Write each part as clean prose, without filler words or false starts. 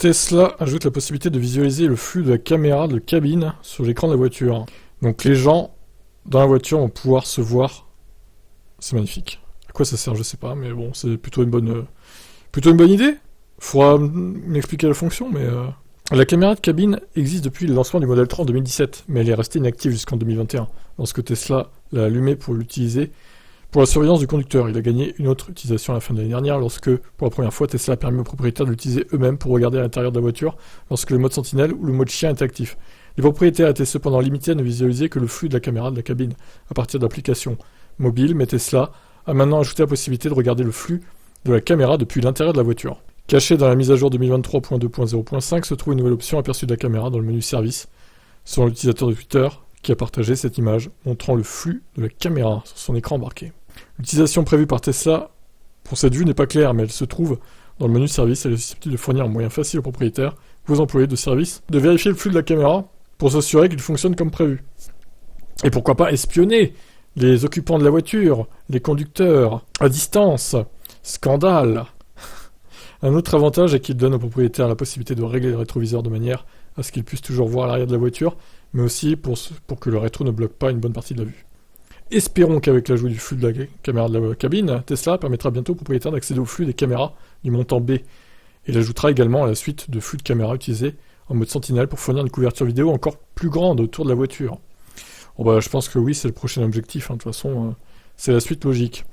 Tesla ajoute la possibilité de visualiser le flux de la caméra de cabine sur l'écran de la voiture. Donc les gens dans la voiture vont pouvoir se voir. C'est magnifique. À quoi ça sert, je sais pas, mais bon, c'est plutôt une bonne idée. Faudra m'expliquer la fonction, mais... La caméra de cabine existe depuis le lancement du Model 3 en 2017, mais elle est restée inactive jusqu'en 2021, lorsque Tesla l'a allumée pour l'utiliser pour la surveillance du conducteur. Il a gagné une autre utilisation à la fin de l'année dernière, lorsque, pour la première fois, Tesla a permis aux propriétaires de l'utiliser eux-mêmes pour regarder à l'intérieur de la voiture, lorsque le mode sentinelle ou le mode chien est actif. Les propriétaires étaient cependant limités à ne visualiser que le flux de la caméra de la cabine, à partir d'applications mobiles, mais Tesla a maintenant ajouté la possibilité de regarder le flux de la caméra depuis l'intérieur de la voiture. Cachée dans la mise à jour 2023.2.0.5 se trouve une nouvelle option aperçue de la caméra dans le menu service, selon l'utilisateur de Twitter qui a partagé cette image montrant le flux de la caméra sur son écran embarqué. L'utilisation prévue par Tesla pour cette vue n'est pas claire, mais elle se trouve dans le menu service. Elle est susceptible de fournir un moyen facile aux propriétaires, aux employés de service, de vérifier le flux de la caméra pour s'assurer qu'il fonctionne comme prévu. Et pourquoi pas espionner les occupants de la voiture, les conducteurs, à distance. Scandale. Un autre avantage est qu'il donne aux propriétaires la possibilité de régler le rétroviseur de manière à ce qu'ils puissent toujours voir l'arrière de la voiture, mais aussi pour que le rétro ne bloque pas une bonne partie de la vue. Espérons qu'avec l'ajout du flux de la caméra de la cabine, Tesla permettra bientôt aux propriétaires d'accéder au flux des caméras du montant B. Et il ajoutera également à la suite de flux de caméras utilisés en mode sentinelle pour fournir une couverture vidéo encore plus grande autour de la voiture. Bon bah, je pense que oui, c'est le prochain objectif, de toute façon, c'est la suite logique.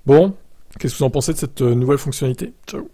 Bon, qu'est-ce que vous en pensez de cette nouvelle fonctionnalité ? Ciao.